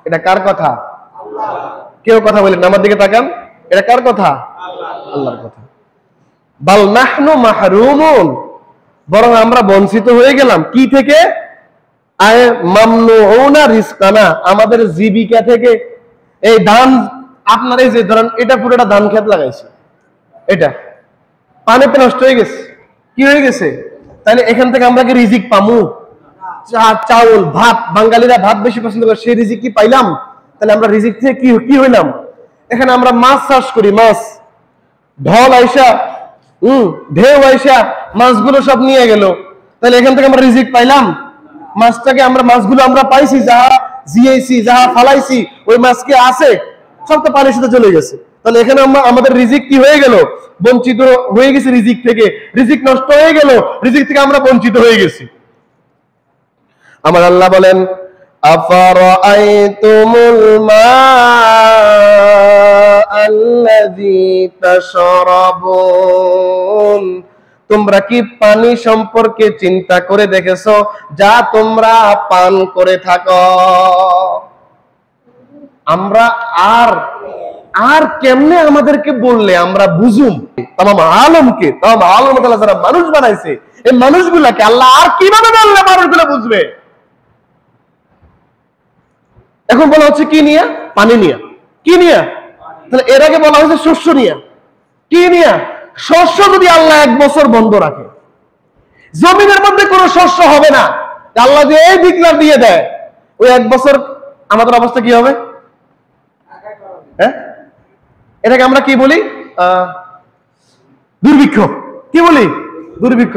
এটা কার কথা? কেউ কথা বলেন আমার দিকে তাকান, এটা কার কথা? আল্লাহর কথা। বাল নাহনু মাহরুমুন, বরং আমরা বঞ্চিত হয়ে গেলাম কি থেকে? আয় মামনুউনা রিজকানা, আমাদের জীবিকা থেকে। এই ধান, আপনার এই যে ধরেন এটা পুরোটা ধান ক্ষেত লাগাইছে, এটা পানিতে নষ্ট হয়ে গেছে, কি হয়ে গেছে? তাহলে এখান থেকে আমরা কি রিজিক পামু? চাউল ভাত, বাঙালিরা ভাত বেশি পছন্দ করে, সেই রিজিক কি পাইলাম? তাহলে আমরা রিজিক থেকে কি হইলাম? এখানে আমরা মাছ চাষ করি, মাছ ঢল আইসা ঢেউ আইসা মাছগুলো সব নিয়ে গেল, তাহলে এখান থেকে আমরা রিজিক পাইলাম? মাছটাকে আমরা, মাছগুলো আমরা পাইছি, যাহা জিয়েছি, যাহা ফালাইছি, ওই মাছ কি আছে? সব তো পানির সাথে চলে গেছে। তাহলে এখানে আমাদের রিজিক কি হয়ে গেল? বঞ্চিত হয়ে গেছে রিজিক থেকে। রিজিক নষ্ট হয়ে গেল, রিজিক থেকে আমরা বঞ্চিত হয়ে গেছি। আমার আল্লাহ বলেন আফারাআইতুমুল মাআল্লাযী তাশরাবুন, তোমরা কি পানি সম্পর্কে চিন্তা করে দেখেছো যা তোমরা পান করে থাকো? আমরা আর কেমনে আমাদেরকে বললে আমরা বুঝুম? তামাম আলমকে, তামাম আলম তাআলা যারা মানুষ বানাইছে, এই মানুষগুলাকে আল্লাহ আর কিভাবে বললে মানুষগুলো বুঝবে? এখন বলা হচ্ছে কি নিয়ে? পানি নিয়ে। কি নিয়ে? তাহলে এর আগে বলা হয়েছে শস্য নিয়ে। কি নিয়ে? শস্য যদি আল্লাহ 1 বছর বন্ধ রাখে, জমিনের মধ্যে কোনো শস্য হবে না, আল্লাহ যে এই ডিক্লার দিয়ে দেয়, ওই 1 বছর আমাদের অবস্থা কি হবে? হ্যাঁ, এটাকে আমরা কি বলি? দুর্ভিক্ষ। কি বলি? দুর্ভিক্ষ।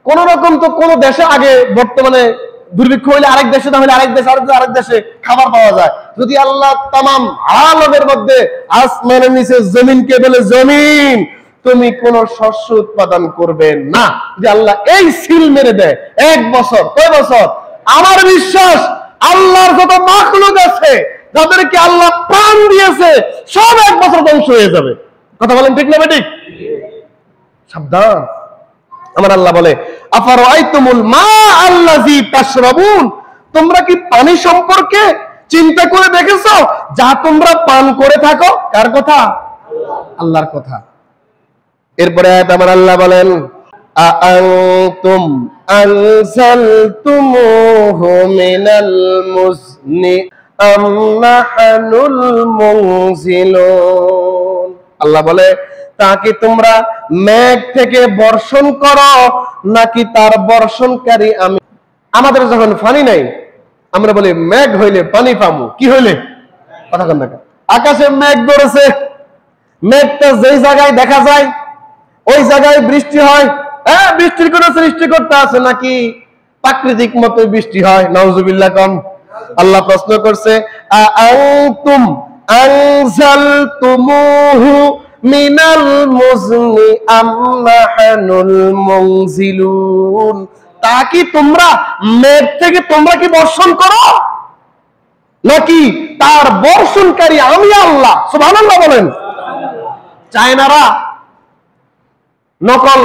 কোন রকম তো কোন দেশে আগে, বর্তমানে দুর্ভিক্ষ হইলে আরেক দেশে, না হলে আরেক দেশে, আরেক দেশে খাবার পাওয়া যায়। যদি আল্লাহ তামাম আলমের মধ্যে আসমানের নিচে জমিনকে বলে, জমিন তুমি কোন শস্য উৎপাদন করবে না, যে আল্লাহ এই সিল মেরে দেয় 1 বছর, কয় বছর? আমার বিশ্বাস আল্লাহর যত মাখলুক আছে, যাদেরকে আল্লাহ প্রাণ দিয়েছে, সব 1 বছর ধ্বংস হয়ে যাবে। কথা বলেন ঠিক না ঠিক? সাবধান। আমার আল্লাহ বলে আফারাআইতুমুল মাআল্লাযী তাশরাবুন, তোমরা কি পানি সম্পর্কে চিন্তা করে দেখেছো যা তোমরা পান করে থাকো? কার কথা? আল্লাহর কথা। এরপরে আয়াত আমার আল্লাহ বলেন আআনতুম আনজালতুমুহু মিনাল মুজনি আম নাহনুল মুনজিলুন। আল্লাহ বলে তা কি তোমরা মেঘ থেকে বর্ষণ করো, নাকি তার বর্ষণকারী আমি? আমাদের যখন পানি নাই, আমরা বলি মেঘ হইলে পানি পাবো। কি হইলে? কথা কন দেখা। আকাশে মেঘ ধরেছে, মেঘটা যেই জায়গায় দেখা যায় ওই জায়গায় বৃষ্টি হয়। হ্যাঁ, বৃষ্টির কোন সৃষ্টিকর্তা আছে নাকি? প্রাকৃতিক মতো বৃষ্টি হয়। নাউজুবিল্লাহ কম। আল্লাহ প্রশ্ন করছে আআনতুম আনজালতুমুহু মিনাল মুজনি আম নাহনুল মুনজিলুন, তা কি তোমরা মেঘ থেকে তোমরা কি বর্ষণ করো, নাকি তার বর্ষণকারী আমি আল্লাহ? সুবহানাল্লাহ বলেন। চায়নারা নকল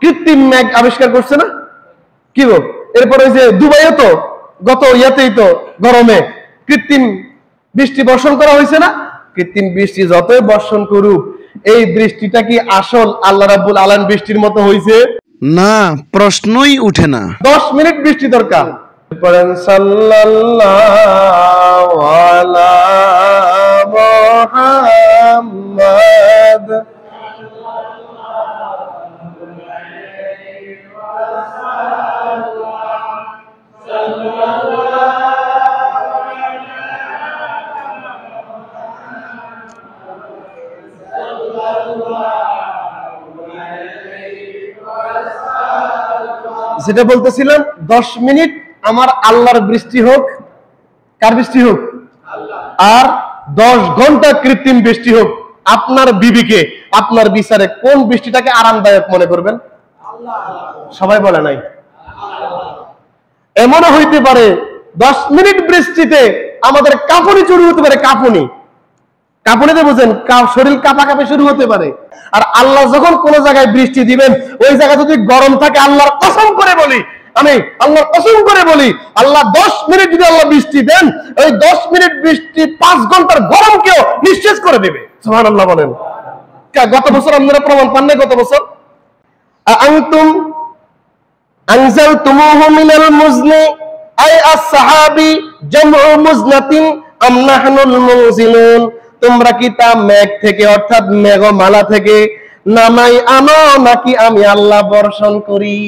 কৃত্রিম মেঘ আবিষ্কার করছে না? কি গো, এরপর ওই যে দুবাইও তো গত ইয়াতেই তো গরমে কৃত্রিম বৃষ্টি বর্ষণ করা হয়েছে না? কৃত্রিম বৃষ্টি যতই বর্ষণ করুক, এই বৃষ্টিটা কি আসল আল্লাহ রাব্বুল আলামিন বৃষ্টির মতো হয়েছে? না, প্রশ্নই উঠে না। 10 মিনিট বৃষ্টি দরকার, পড়েন সাল্লাল্লাহু আলা মুহাম্মাদ। যেটা বলতেছিলাম 10 মিনিট আমার আল্লাহর বৃষ্টি হোক, কার বৃষ্টি হোক? আর 10 ঘন্টা কৃত্রিম বৃষ্টি হোক, আপনার বিবিকে আপনার বিচারে কোন বৃষ্টিটাকে আরামদায়ক মনে করবেন? সবাই বলে নাই। এমনও হইতে পারে 10 মিনিট বৃষ্টিতে আমাদের কাঁপুনি শুরু হতে পারে। কাঁপুনিতে বুঝেন, শরীর কাঁপাকাঁপি শুরু হতে পারে। আর আল্লাহ যখন কোন জায়গায় বৃষ্টি দিবেন, ওই জায়গা যদি গরম থাকে, আল্লাহর কসম করে বলি, আমি আল্লাহর কসম করে বলি, আল্লাহ 10 মিনিট যদি আল্লাহ বৃষ্টি দেন, ওই 10 মিনিট বৃষ্টি 5 ঘন্টার গরমকেও নিঃশেষ করে দেবে। সুবহানাল্লাহ বলেন। গত বছর আপনারা প্রমাণ পান নাই? গত বছর আনতুম আনজালতুমুহু মিনাল মুজনি আই আস-সাহাবি জামউ মুজনাতিন আম নাহনুল মুনজিলুন, তোমরা কি তা মেঘ থেকে অর্থাৎ মেঘমালা থেকে নামাই আনো, নাকি আমি আল্লাহ বর্ষণ করি?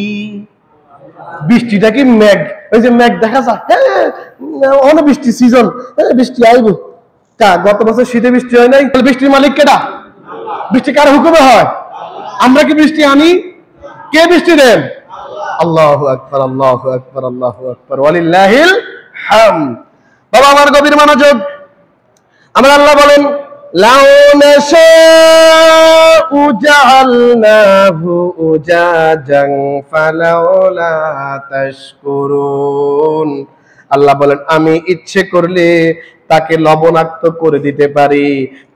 বৃষ্টিটা কি মেঘ, ওই যে মেঘ দেখা যায়, হ্যাঁ অনেক বৃষ্টি সিজন, বৃষ্টি আইব। গত বছর শীতে বৃষ্টি হয় নাই? বৃষ্টির মালিক কেডা? বৃষ্টি কার হুকুমে হয়? আমরা কি বৃষ্টি আনি? কে বৃষ্টি দেন? আল্লাহু আকবার, আল্লাহু আকবার, আল্লাহু আকবার, ওয়ালিল্লাহিল হামদ। বাবা আমার গভীর মনোযোগ। আমরা আল্লাহ বলেন, লাউ নাশাউ জাআলনাহু উজাজান ফালাউলা তাশকুরুন। আল্লাহ বলেন, আমি ইচ্ছে করলে তাকে লবণাক্ত করে দিতে পারি,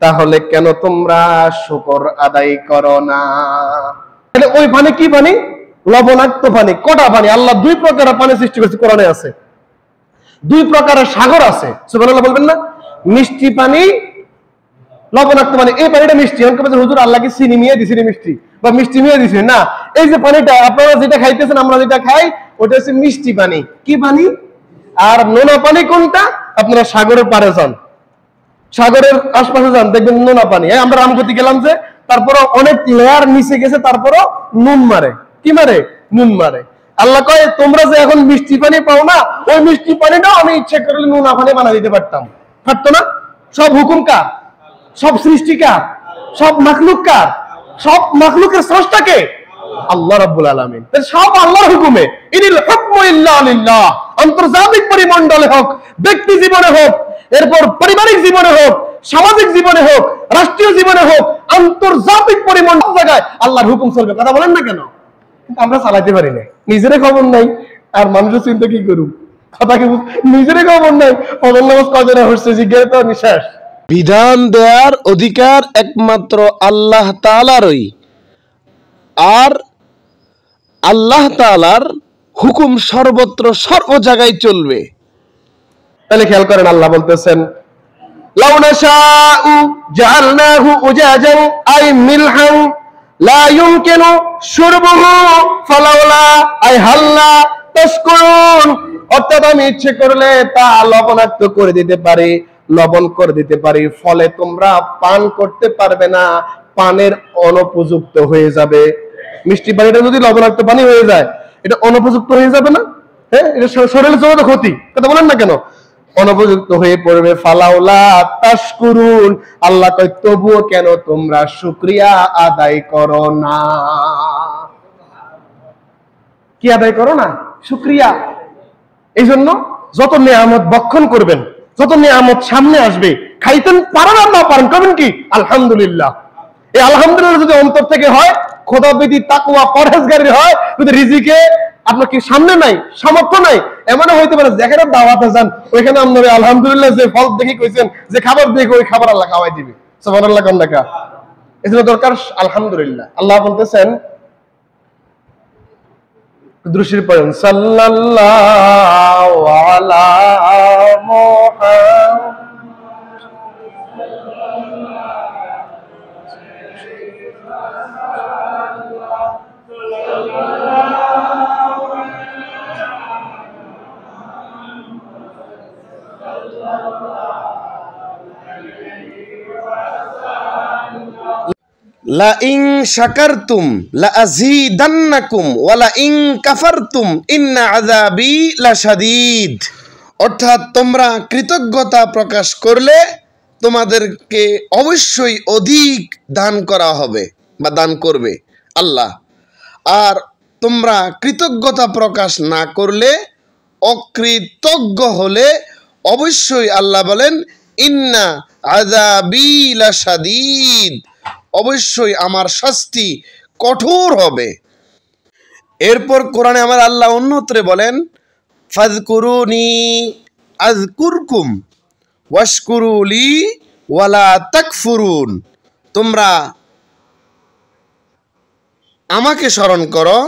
তাহলে কেন তোমরা শুকর আদায় করো না? ওই পানি কি পানি? লবণাক্ত পানি। কটা পানি? আল্লাহ 2 প্রকারের পানি সৃষ্টি করেছে, কোরআনে আছে। 2 প্রকারের সাগর আছে, সুবহানাল্লাহ বলবেন না? মিষ্টি পানি, লবণাক্ত পানি। এই পানিটা মিষ্টি, অনেকে বলছে হুজুর আল্লাহ কি চিনি মিয়ে দিছেন মিষ্টি, বা মিষ্টি মিয়ে দিছেন? না, এই যে পানিটা আপনারা যেটা খাইতেছেন, আমরা যেটা খাই, ওটা হচ্ছে মিষ্টি পানি। কি পানি? আর নোনা পানি কোনটা? আপনারা সাগরের পাড়ে যান, সাগরের আশপাশে যান, দেখবেন নোনা পানি। আমরা রামগতি গেলাম যে, তারপর অনেক লেয়ার নিচে গেছে, তারপরও নুন মারে। কি মারে? নুন মারে। আল্লাহ কয়, তোমরা যে এখন মিষ্টি পানি পাও না, ওই মিষ্টি পানিটাও আমি ইচ্ছে করলে নোনা পানি বানা দিতে পারতাম। পারতো না? সব হুকুম কার? সব সৃষ্টি কার? সব মাখলুক কার? সব মাখলুকের স্রষ্টা কে? আল্লাহ রাব্বুল আলামিন। সব আল্লাহর হুকুমে। ইনিল হুকমু ইল্লা লিল্লাহ। আন্তর্জাতিক পরিমণ্ডলে হোক, ব্যক্তি জীবনে হোক, এরপর পারিবারিক জীবনে হোক, সামাজিক জীবনে হোক, রাষ্ট্রীয় জীবনে হোক, আন্তর্জাতিক পরিমণ্ডল জায়গায় আল্লাহর হুকুম চলবে। কথা বলেন না কেন? কিন্তু আমরা চালাতে পারি না। নিজের খবর নাই, আর মানুষের চিন্তা কি করুন? কথা কি? নিজের খবর নাই। ফজর নামাজ কয়জনে হচ্ছে জিজ্ঞাসা তো নিঃশ্বাস। বিধান দেওয়ার অধিকার একমাত্র আল্লাহ তাআলারই, আর আল্লাহ তাআলার হুকুম সর্বত্র সর্ব জায়গায় চলবে। তাহলে খেয়াল করেন, আল্লাহ বলতেছেন, লাউ নাশাউ জাআলনাহু উজাজান আই মিলহান লা ইউমকিনু শুরবুহু ফালাউলা আই হাল্লা তাশকুরুন। অর্থাৎ আমি ইচ্ছে করলে তা লবণাক্ত করে দিতে পারি, লবণ করে দিতে পারি, ফলে তোমরা পান করতে পারবে না, পানের অনুপযুক্ত হয়ে যাবে। মিষ্টি পানিটা যদি লবণাক্ত পানি হয়ে যায়, এটা অনুপযুক্ত হয়ে যাবে না? হ্যাঁ, এটা শরীরের জন্য তো ক্ষতি। কথা বলেন না কেন? অনুপযুক্ত হয়ে পড়বে। ফালাউলা তাশকুরুন, আল্লাহ কয় তবুও কেন তোমরা শুকরিয়া আদায় করো না? কি আদায় করো না? শুকরিয়া। এই জন্য যত নিয়ামত বক্ষণ করবেন, যত নিয়ামত সামনে আসবে, খাইতেন পারেন আর না পারেন, করবেন কি? আলহামদুলিল্লাহ। এই আলহামদুলিল্লাহ যদি অন্তর থেকে হয়, খোদাভীতি, তাকওয়া, পরহেজগারি হয়, যদি রিজিকে আপনার কি সামনে নাই, সামর্থ্য নাই, এমনও হইতে পারে যেখানে দাওয়াতে যান, ওইখানে আপনার আলহামদুলিল্লাহ যে ফল দেখে কইছেন, যে খাবার দেখে, ওই খাবার আল্লাহ খাওয়াই দিবে। সুবহানাল্লাহ কোন দেখা। এজন্য দরকার আলহামদুলিল্লাহ। আল্লাহ বলতেছেন, দ্রুশির পড়েন, সাল্লাল্লাহু আলা মুহাম্মাদ। লা ইন শাকারতুম লা আযীদান্নাকুম ওয়া লা ইন কাফারতুম ইন্না আযাবি লাশাদীদ। অর্থাৎ তোমরা কৃতজ্ঞতা প্রকাশ করলে তোমাদেরকে অবশ্যই অধিক দান করা হবে বা দান করবে আল্লাহ, আর তোমরা কৃতজ্ঞতা প্রকাশ না করলে, অকৃতজ্ঞ হলে অবশ্যই আল্লাহ বলেন ইন্না আযাবি লাশাদীদ, অবশ্যই আমার শাস্তি কঠোর হবে। এরপর কোরআনে আমার আল্লাহ অন্যত্রে বলেন ফাযকুরুনি আযকুরকুম ওয়াশকুরু লি ওয়ালা তাকফুরুন, তোমরা আমাকে স্মরণ করো,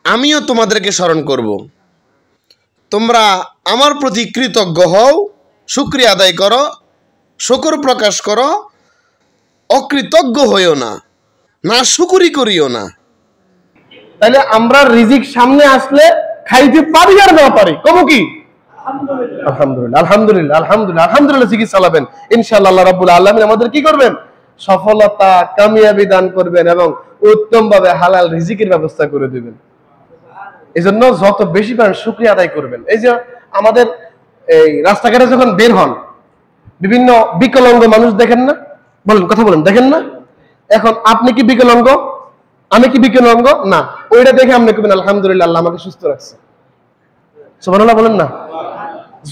আমিও তোমাদেরকে স্মরণ করব। তোমরা আমার প্রতি কৃতজ্ঞ হও, শুকরিয়া আদায় করো, শুকর প্রকাশ করো, অকৃতজ্ঞ হইও না, না শুকরি করিও না। তাহলে আমরা রিজিক সামনে আসলে খাইতে পারি আর না পারি, কম কি আলহামদুলিল্লাহ আলহামদুলিল্লাহ আলহামদুলিল্লাহ আলহামদুলিল্লাহ জিকির চালাবেন, ইনশাআল্লাহ আল্লাহ রাব্বুল আলামিন আমাদের কি করবেন, সফলতা কামিয়াবি দান করবেন এবং উত্তম ভাবে হালাল রিজিকের ব্যবস্থা করে দিবেন। এজন্য যত বেশি পারেন শুকরিয়া আদায় করবেন। এই যে আমাদের এই রাস্তাঘাটে যখন বের হন বিভিন্ন বিকলাঙ্গ মানুষ দেখেন না, বলেন কথা বলেন, দেখেন না? এখন আপনি কি বিকলাঙ্গ, আমি কি বিকলাঙ্গ না, ওইটা দেখে আপনি কবেন আলহামদুলিল্লাহ আল্লাহ আমাকে সুস্থ রাখছে, সুবহানাল্লাহ বলেন না?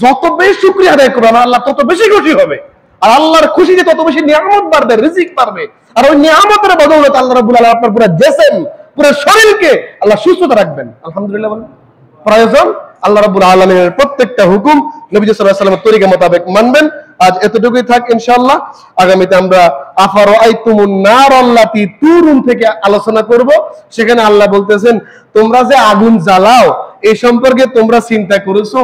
যত বেশি শুকরিয়া আদায় করবেন আল্লাহ তত বেশি খুশি হবে, আর আল্লাহর খুশিতে তত বেশি নিয়ামত বাড়বে, রিজিক বাড়বে, আর ওই নিয়ামতের বদৌলতে আল্লাহ রাব্বুল আলামিন আপনার পুরো জিসম পুরো শরীরকে আল্লাহ সুস্থতা রাখবেন। আলহামদুলিল্লাহ বলেন। প্রয়োজন আল্লাহ রাব্বুল আলামিনের প্রত্যেকটা হুকুম নবী সাল্লাল্লাহু আলাইহি ওয়াসাল্লামের তরিকা মোতাবেক মানবেন। আজ এতটুকুই থাক ইনশাআল্লাহ। আগামীতে আমরা আফারাআইতুমুন নার আল্লাতী তুরুন থেকে আলোচনা করব। সেখানে আল্লাহ বলতেছেন তোমরা যে আগুন জ্বালাও এই সম্পর্কে তোমরা চিন্তা করেছো?